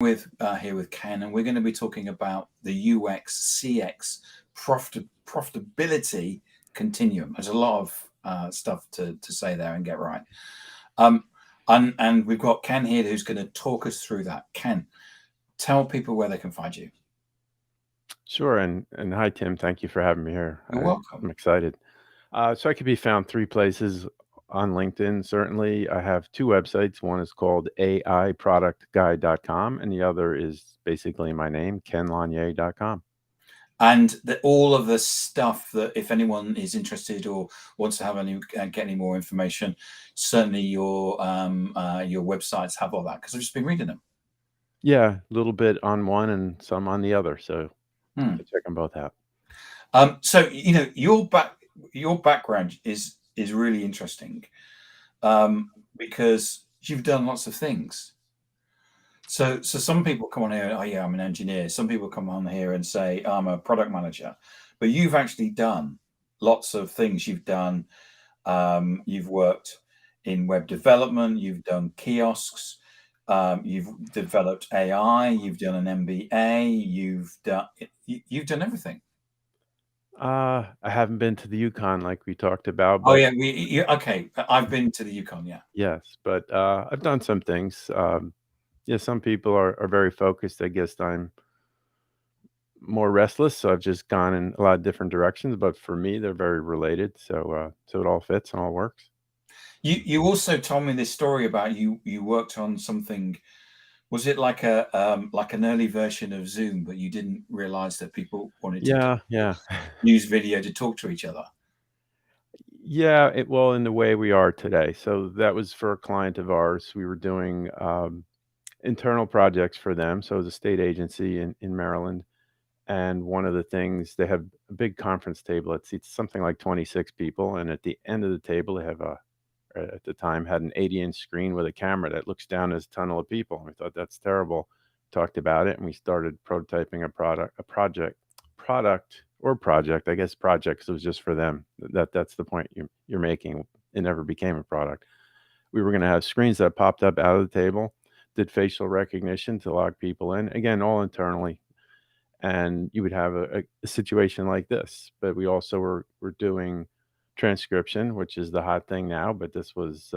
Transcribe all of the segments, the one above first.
With here with Ken, and we're going to be talking about the UX CX profitability continuum. There's a lot of stuff to say there and get right. Um, and we've got Ken here who's going to talk us through that. Ken, tell people where they can find you. Sure, and hi, Tim. Thank you for having me here. You're I'm welcome. excited. So I could be found three places on LinkedIn. Certainly, I have two websites. One is called AIProductGuide.com, and the other is basically my name, KenLonyai.com. And all of the stuff that if anyone is interested or wants to have any get any more information, certainly your websites have all that because I've just been reading them. Yeah, a little bit on one and some on the other. So Hmm. you can check them both out. So your background is really interesting because you've done lots of things. So some people come on here and, oh yeah, I'm an engineer. Some people come on here and say I'm a product manager, but you've actually done lots of things. You've worked in web development. You've done kiosks. You've developed AI. You've done an MBA. You've done everything. I haven't been to the Yukon like we talked about, Oh but yeah, okay. I've been to the Yukon. Yeah. yes, but I've done some things. Yeah, some people are very focused. I guess I'm more restless, so I've just gone in a lot of different directions. But for me, they're very related, so it all fits and all works. You also told me this story about you worked on something. Was it like a like an early version of Zoom, but you didn't realize that people wanted to Yeah, yeah, use video to talk to each other? yeah. Well, in the way we are today. So that was for a client of ours. We were doing internal projects for them. So it was a state agency in Maryland. And one of the things, they have a big conference table. It seats something like 26 people. And at the end of the table, they have at the time, had an 80-inch screen with a camera that looks down this tunnel of people. And we thought that's terrible. Talked about it, and we started prototyping a project. I guess project, 'cause it was just for them. That's the point you're making. It never became a product. We were going to have screens that popped up out of the table, did facial recognition to log people in. Again, all internally, and you would have a situation like this. But we also were doing transcription, which is the hot thing now. But this was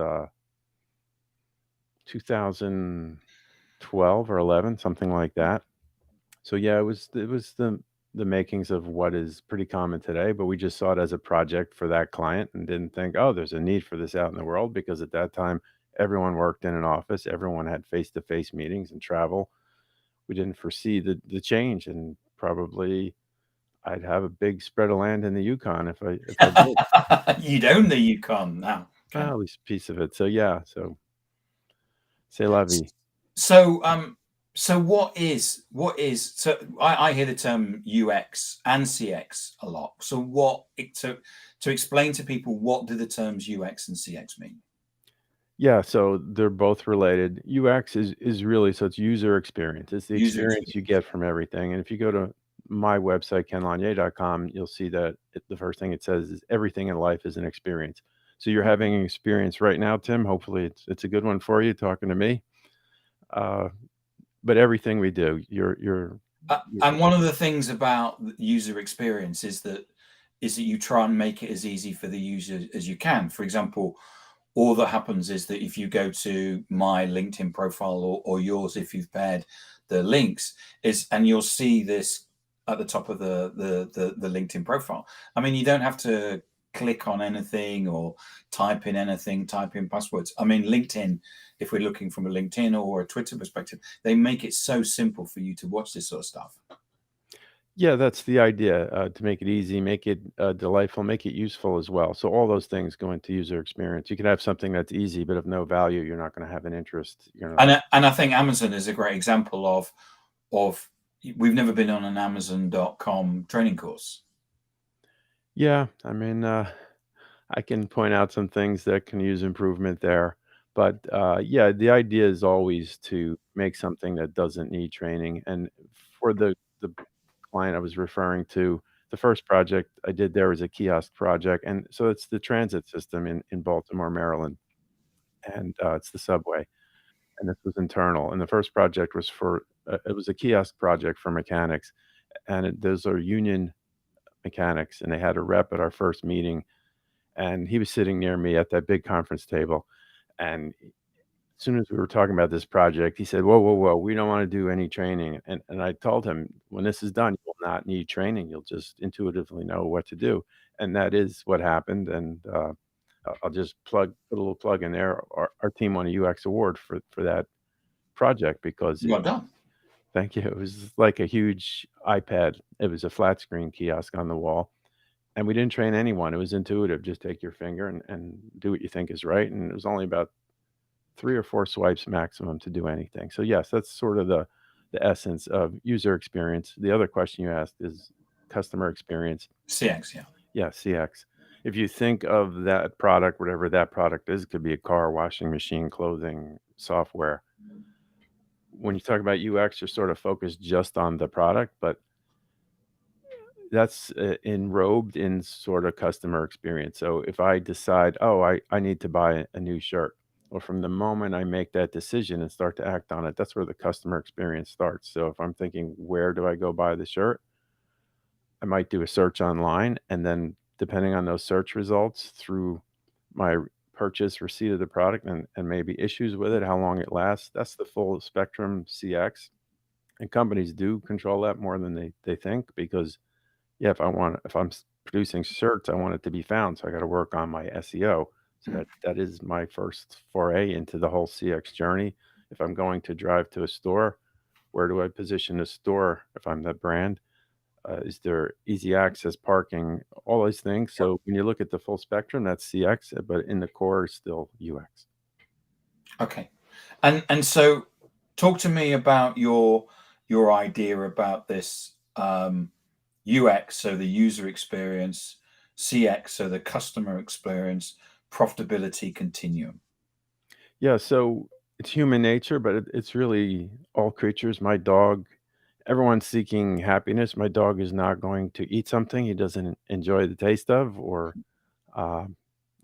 2012 or 11, something like that. So yeah, it was the makings of what is pretty common today, but we just saw it as a project for that client and didn't think, oh, there's a need for this out in the world, because at that time everyone worked in an office, everyone had face-to-face meetings and travel. We didn't foresee the change, and probably I'd have a big spread of land in the Yukon if I did. You'd own the Yukon now, Well, Ken. at least a piece of it. So yeah, so c'est la vie. So so what is so I hear the term UX and CX a lot. So to explain to people what do the terms UX and CX mean? Yeah, so they're both related. UX is really, so it's user experience. It's the User experience you experience. get from everything. And if you go to my website, kenlanye.com, you'll see that the first thing it says is everything in life is an experience. So you're having an experience right now, Tim. Hopefully it's a good one for you talking to me. Uh, but everything we do, you're And one of the things about user experience is that you try and make it as easy for the user as you can. For example, all that happens is that if you go to my LinkedIn profile or yours, if you've paired the links, is and you'll see this at the top of the LinkedIn profile. I mean, you don't have to click on anything or type in anything, type in passwords. I mean, LinkedIn, if we're looking from a LinkedIn or a Twitter perspective, they make it so simple for you to watch this sort of stuff. Yeah, that's the idea, to make it easy, make it, delightful, make it useful as well. So all those things go into user experience. You can have something that's easy, but of no value, you're not gonna have an interest. You're gonna And I think Amazon is a great example of we've never been on an Amazon.com training course. Yeah, I mean, I can point out some things that can use improvement there, but, yeah, the idea is always to make something that doesn't need training. And for the client I was referring to, the first project I did there was a kiosk project, and so it's the transit system in Baltimore, Maryland, and, it's the subway. and this was internal. And the first project was for it was a kiosk project for mechanics, and those are union mechanics, and they had a rep at our first meeting, and he was sitting near me at that big conference table, and as soon as we were talking about this project, he said, "Whoa, whoa, whoa, we don't want to do any training." And I told him, when this is done, you will not need training. You'll just intuitively know what to do. And that is what happened. And I'll just put a little plug in there. Our team won a UX award for that project because Well done. thank you. It was like a huge iPad. It was a flat screen kiosk on the wall. And we didn't train anyone. It was intuitive. Just take your finger and do what you think is right. And it was only about 3 or 4 swipes maximum to do anything. So yes, that's sort of the essence of user experience. The other question you asked is customer experience. CX, yeah. Yeah, CX. If you think of that product, whatever that product is, it could be a car, washing machine, clothing, software. When you talk about UX, you're sort of focused just on the product, but that's enrobed in sort of customer experience. So if I decide, oh, I need to buy a new shirt, well, from the moment I make that decision and start to act on it, that's where the customer experience starts. So if I'm thinking, where do I go buy the shirt? I might do a search online, and then depending on those search results through my purchase receipt of the product and maybe issues with it, how long it lasts, that's the full spectrum CX. And companies do control that more than they think because yeah, if I'm producing shirts, I want it to be found, so I gotta work on my SEO. So that is my first foray into the whole CX journey. If I'm going to drive to a store, where do I position the store if I'm the brand? Is there easy access, parking, all these things. So when you look at the full spectrum, that's CX, but in the core is still UX. Okay. And so talk to me about your idea about this UX, so the user experience, CX, so the customer experience, profitability continuum. Yeah, so it's human nature, but it's really all creatures. My dog, everyone's seeking happiness. My dog is not going to eat something he doesn't enjoy the taste of, or uh,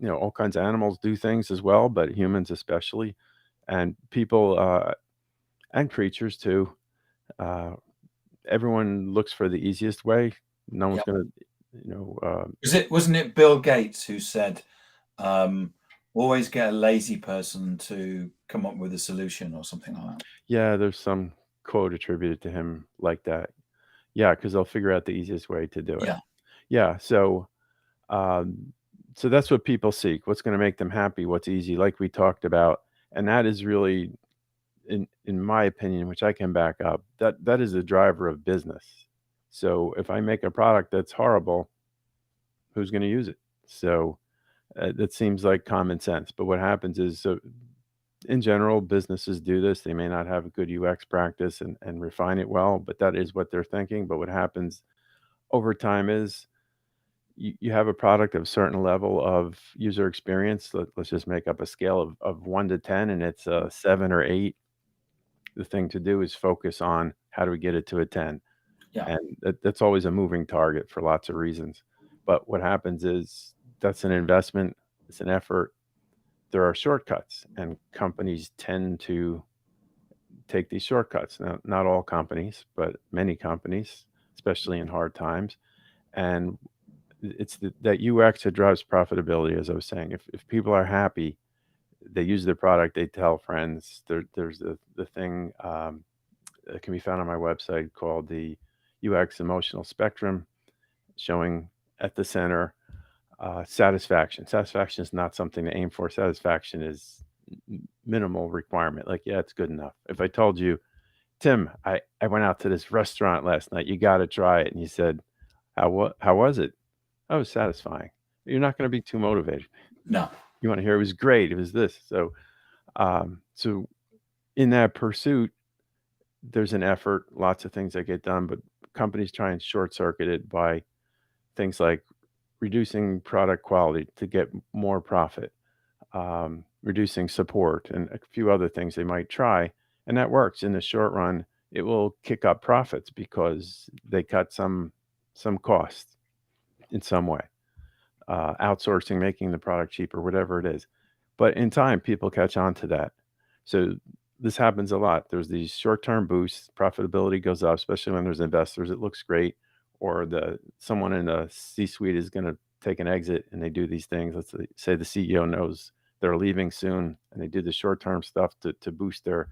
all kinds of animals do things as well, but humans especially, and people and creatures too. Uh, Everyone looks for the easiest way. No one's Yeah. gonna, you know, uh, Wasn't it Bill Gates who said, um, always get a lazy person to come up with a solution or something like that? yeah, there's some quote attributed to him like that. Yeah, because they'll figure out the easiest way to do it. Yeah. Yeah, um, so that's what people seek. What's going to make them happy? What's easy? Like we talked about, and that is really, in my opinion, which I can back up, that is the driver of business. So if I make a product that's horrible, who's going to use it? So that seems like common sense. But what happens is, so in general, businesses do this. They may not have a good UX practice and refine it well, but that is what they're thinking. But what happens over time is you have a product of a certain level of user experience. Let's just make up a scale of 1 to 10, and it's a 7 or 8. The thing to do is focus on how do we get it to a 10. Yeah. And that's always a moving target for lots of reasons. But what happens is that's an investment, it's an effort. There are shortcuts, and companies tend to take these shortcuts. Now, not all companies, but many companies, especially in hard times. And it's that UX that drives profitability, as I was saying. If people are happy, they use their product, they tell friends. There's the thing that can be found on my website called the UX emotional spectrum, showing at the center satisfaction. Satisfaction is not something to aim for. Satisfaction is minimal requirement. Like, yeah, it's good enough. If I told you, Tim, I went out to this restaurant last night, you got to try it, and you said, how was it? Oh, it was satisfying. You're not going to be too motivated. No. You want to hear it was great. It was this. So in that pursuit, there's an effort, lots of things that get done, but companies try and short circuit it by things like reducing product quality to get more profit, reducing support, and a few other things they might try. And that works in the short run. It will kick up profits because they cut some costs in some way, outsourcing, making the product cheaper, whatever it is. But in time, people catch on to that. So this happens a lot. There's these short-term boosts, profitability goes up, especially when there's investors. It looks great, or the someone in the C-suite is going to take an exit, and they do these things. Let's say the CEO knows they're leaving soon, and they do the short-term stuff to boost their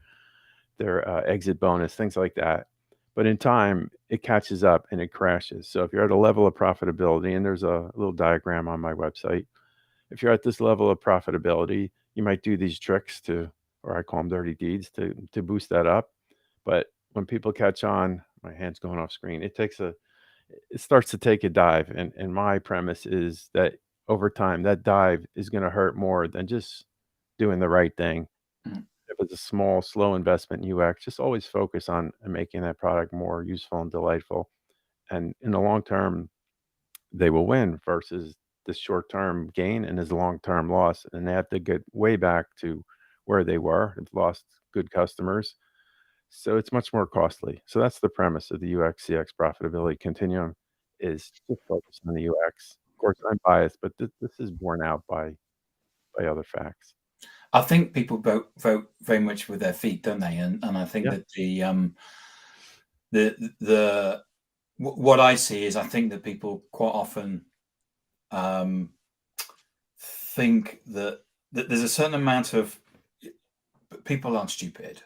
exit bonus, things like that. But in time, it catches up and it crashes. So if you're at a level of profitability, and there's a little diagram on my website, if you're at this level of profitability, you might do these tricks to, or I call them dirty deeds, to boost that up. But when people catch on, my hand's going off screen. It starts to take a dive, and my premise is that over time, that dive is going to hurt more than just doing the right thing. Mm. If it's a small, slow investment in UX, just always focus on making that product more useful and delightful. And in the long term, they will win versus the short term gain and his long term loss. And they have to get way back to where they were. They've lost good customers. So it's much more costly. So that's the premise of the UX CX profitability continuum is just focus on the UX. Of course, I'm biased, but this is borne out by other facts. I think people vote very much with their feet, don't they? And I think Yeah. that the what I see is I think that people quite often um, think that there's a certain amount of people aren't stupid,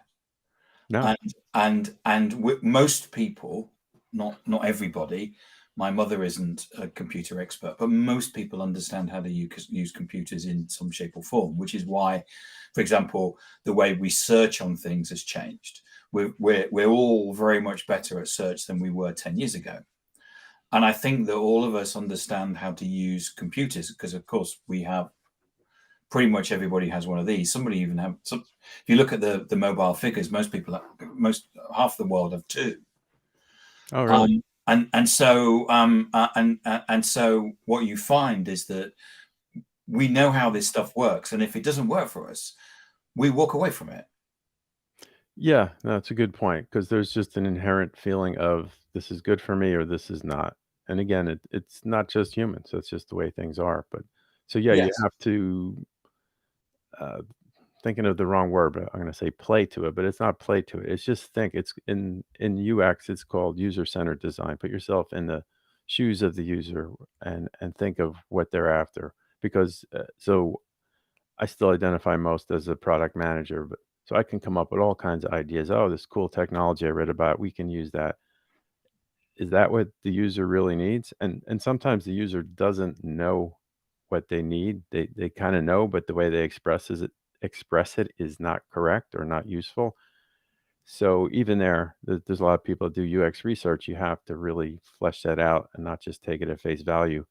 No. and most people, not everybody. My mother isn't a computer expert, but most people understand how to use computers in some shape or form, which is why, for example, the way we search on things has changed. We're all very much better at search than we were 10 years ago. And I think that all of us understand how to use computers because, of course, we have pretty much everybody has one of these. Somebody even have some. If you look at the mobile figures, most people, most half the world have two. Oh, really? And so what you find is that we know how this stuff works, and if it doesn't work for us, we walk away from it. Yeah, no, that's a good point because there's just an inherent feeling of this is good for me or this is not. And again, it's not just humans. That's just the way things are. But so yeah, you Yes, have to uh, thinking of the wrong word, but I'm going to say play to it. But it's not play to it. It's just think. It's in UX. It's called user centered design. Put yourself in the shoes of the user and think of what they're after. Because so I still identify most as a product manager, but so I can come up with all kinds of ideas. Oh, this cool technology I read about, we can use that. Is that what the user really needs? And sometimes the user doesn't know what they need. They kind of know, but the way they express it is not correct or not useful. So even there's a lot of people that do UX research. You have to really flesh that out and not just take it at face value.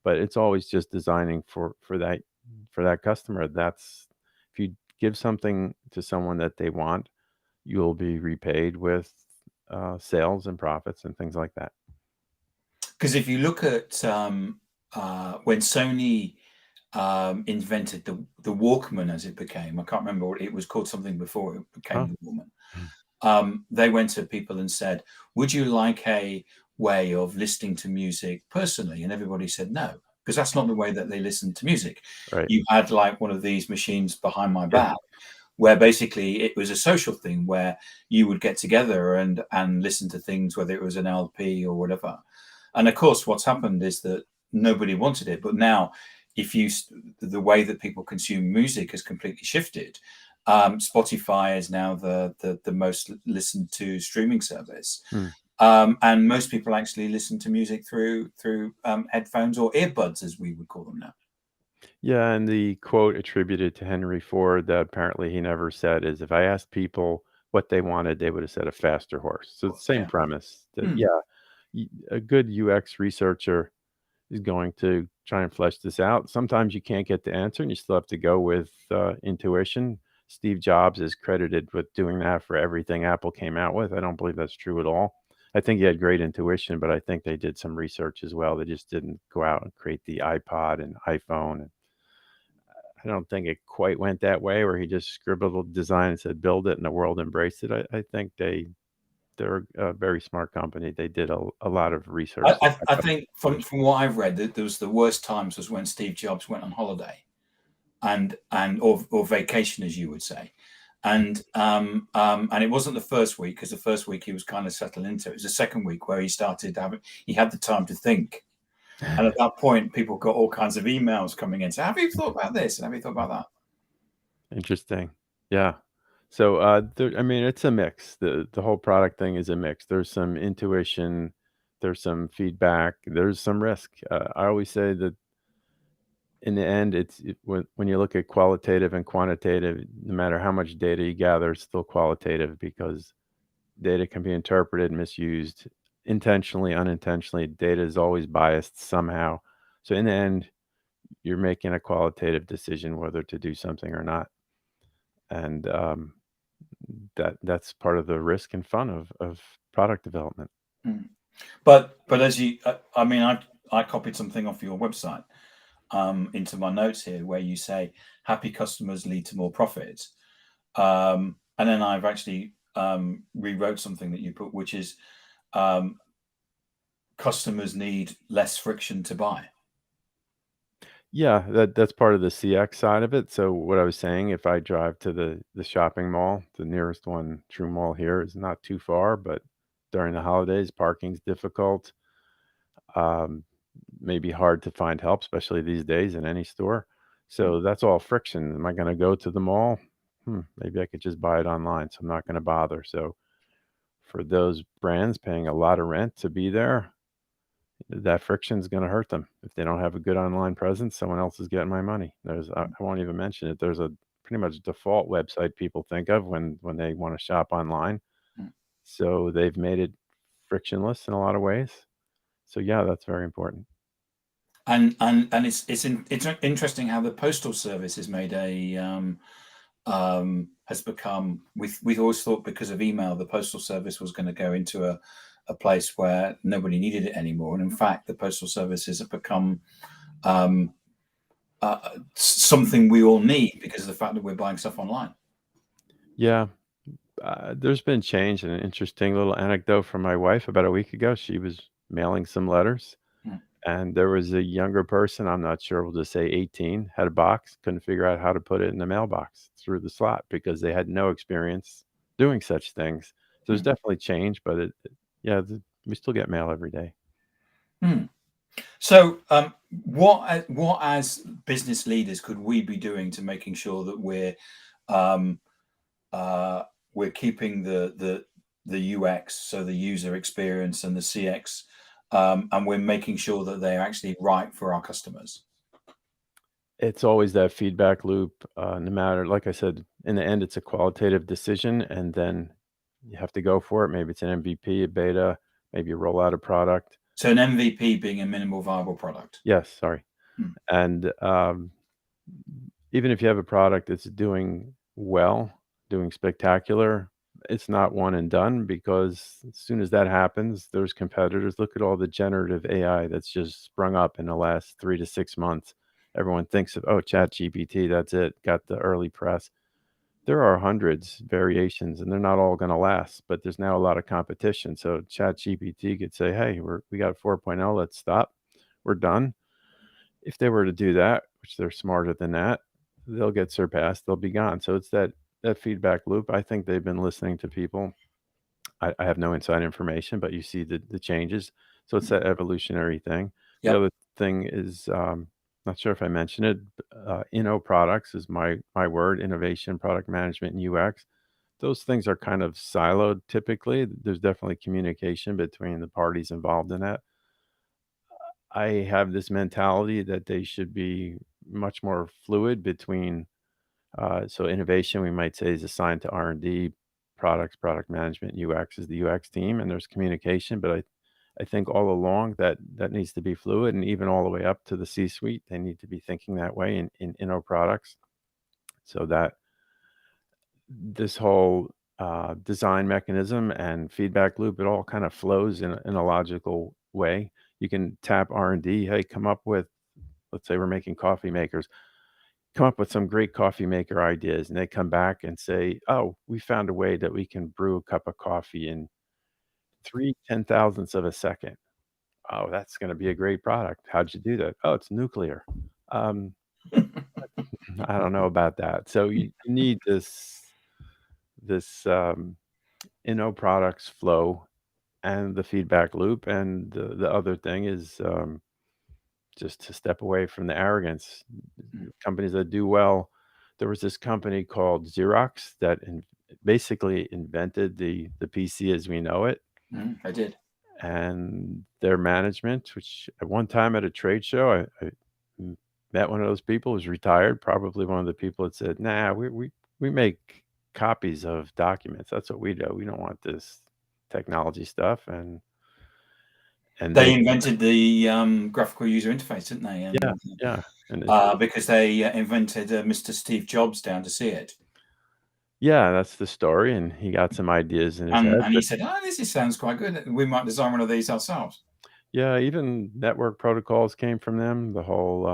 But it's always just designing for that customer. That's if you give something to someone that they want, you'll be repaid with sales and profits and things like that. because if you look at when Sony invented the Walkman, as it became, I can't remember what it was called, something before it became Oh, the Walkman. mm. They went to people and said, "Would you like a way of listening to music personally?" And everybody said no, because that's not the way that they listen to music. Right. You had like one of these machines behind my Yeah. back, where basically it was a social thing where you would get together and listen to things, whether it was an LP or whatever. And of course, what's happened is that nobody wanted it, but now, if you the way that people consume music has completely shifted. Spotify is now the most listened to streaming service, Hmm. and most people actually listen to music through headphones or earbuds, as we would call them now. Yeah, and the quote attributed to Henry Ford that apparently he never said is if I asked people what they wanted, they would have said a faster horse. So it's the same Yeah. premise that, Hmm. yeah, a good UX researcher is going to try and flesh this out. Sometimes you can't get the answer and you still have to go with intuition. Steve Jobs is credited with doing that for everything Apple came out with. I don't believe that's true at all. I think he had great intuition, but I think they did some research as well. They just didn't go out and create the iPod and iPhone. And I don't think it quite went that way where he just scribbled a design and said, build it, and the world embraced it. I think they're a very smart company. They did a lot of research to back I up think their from what I've read, that there was the worst times was when Steve Jobs went on holiday and or vacation, as you would say. And it wasn't the first week, because the first week he was kind of settling into it. It was the second week where he had the time to think. And at that point, people got all kinds of emails coming in. So, have you thought about this? And have you thought about that? Interesting. Yeah. So, I mean, it's a mix. The whole product thing is a mix. There's some intuition, there's some feedback, there's some risk. I always say that in the end, when you look at qualitative and quantitative, no matter how much data you gather, it's still qualitative because data can be interpreted, misused, intentionally, unintentionally. Data is always biased somehow. So in the end, you're making a qualitative decision whether to do something or not, and that's part of the risk and fun of product development. Mm. But as you, I mean, I copied something off your website into my notes here, where you say happy customers lead to more profits. And then I've actually rewrote something that you put, which is um, customers need less friction to buy. Yeah, that's part of the CX side of it. So what I was saying, if I drive to the shopping mall, the nearest one, True Mall here, is not too far, but during the holidays, parking's difficult. Um, Maybe hard to find help, especially these days in any store. Mm, So that's all friction. Am I going to go to the mall? Maybe I could just buy it online, so I'm not going to bother. So for those brands paying a lot of rent to be there, that friction is going to hurt them. If they don't have a good online presence, someone else is getting my money. I won't even mention it. There's a pretty much default website people think of when they want to shop online. mm. So they've made it frictionless in a lot of ways. So yeah, that's very important. And it's interesting how the postal service has made a has become. We always thought, because of email, the postal service was going to go into a place where nobody needed it anymore. And in fact, the postal services have become um, something we all need because of the fact that we're buying stuff online. Yeah, there's been change. And an interesting little anecdote from my wife about a week ago. She was mailing some letters, Mm, and there was a younger person, I'm not sure, we'll just say 18, had a box, couldn't figure out how to put it in the mailbox through the slot because they had no experience doing such things. So there's mm, definitely change, but yeah, we still get mail every day. mm. So, what as business leaders could we be doing to making sure that um, we're keeping the UX, so the user experience, and the CX, and we're making sure that they're actually right for our customers? It's always that feedback loop. No matter, like I said, in the end, it's a qualitative decision, and then you have to go for it. Maybe it's an MVP, a beta, maybe you roll out a product. So, an MVP being a minimal viable product. Yes, sorry. Mm, And even if you have a product that's doing well, doing spectacular, it's not one and done because as soon as that happens, there's competitors. Look at all the generative AI that's just sprung up in the last 3 to 6 months. Everyone thinks of, oh, Chat GPT, that's it, got the early press. There are hundreds variations and they're not all going to last, but there's now a lot of competition. So Chat GPT could say, hey, we got 4.0, let's stop. We're done. If they were to do that, which they're smarter than that, they'll get surpassed, they'll be gone. So it's that feedback loop. I think they've been listening to people. I have no inside information, but you see the changes. So it's mm. that evolutionary thing. The Yep. other thing is, not sure if I mentioned it, inno products is my word, innovation, product management, and UX. Those things are kind of siloed typically. There's definitely communication between the parties involved in that. I have this mentality that they should be much more fluid between, so innovation, we might say, is assigned to R&D, products, product management, UX is the UX team, and there's communication. But I think all along that needs to be fluid, and even all the way up to the C-suite, they need to be thinking that way in our products, so that this whole design mechanism and feedback loop, it all kind of flows in a logical way. You can tap R&D, hey, come up with, let's say we're making coffee makers, come up with some great coffee maker ideas, and they come back and say, oh, we found a way that we can brew a cup of coffee in 3/10,000ths of a second. Oh, that's going to be a great product. How'd you do that? Oh, it's nuclear. um, I don't know about that. So you need this. this products flow and the feedback loop. And the other thing is just to step away from the arrogance. Companies that do well. There was this company called Xerox that basically invented the PC as we know it. I did. And their management, which at one time at a trade show, I met one of those people who's retired, probably one of the people that said, "Nah, we make copies of documents. That's what we do. We don't want this technology stuff." And They invented the graphical user interface, didn't they? And, yeah. And because they invented Mr. Steve Jobs down to see it. Yeah, that's the story. And he got some ideas in his head. And he said, "Oh, this sounds quite good. We might design one of these ourselves." Yeah, even network protocols came from them. The whole,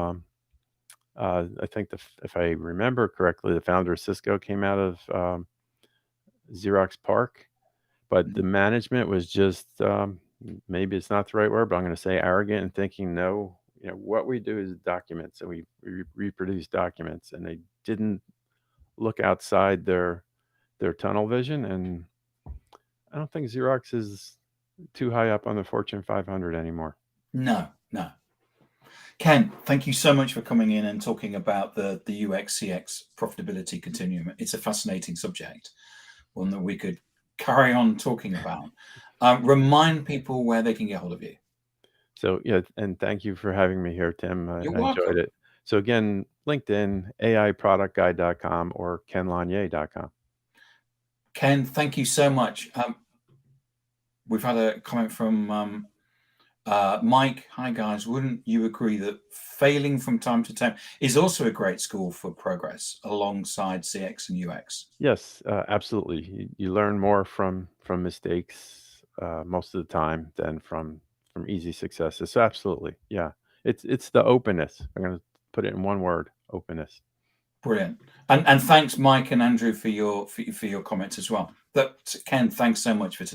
I think if I remember correctly, the founder of Cisco came out of Xerox PARC, but the management was just maybe it's not the right word, but I'm going to say arrogant and thinking, no, what we do is documents, and we reproduce documents, and they didn't look outside their tunnel vision. And I don't think Xerox is too high up on the Fortune 500 anymore. No. Ken, thank you so much for coming in and talking about the UX CX profitability continuum. It's a fascinating subject, one that we could carry on talking about. Remind people where they can get hold of you. So yeah, and thank you for having me here, Tim. I You're enjoyed welcome. it. So again, LinkedIn, aiproductguide.com or kenlonyai.com. Ken, thank you so much. We've had a comment from Mike. Hi guys, wouldn't you agree that failing from time to time is also a great school for progress alongside CX and UX? Yes, absolutely. You learn more from mistakes most of the time than from easy successes. So absolutely, yeah. It's the openness. I'm going to put it in one word: openness. Brilliant. And thanks, Mike and Andrew, for your comments as well. Ken, thanks so much for today.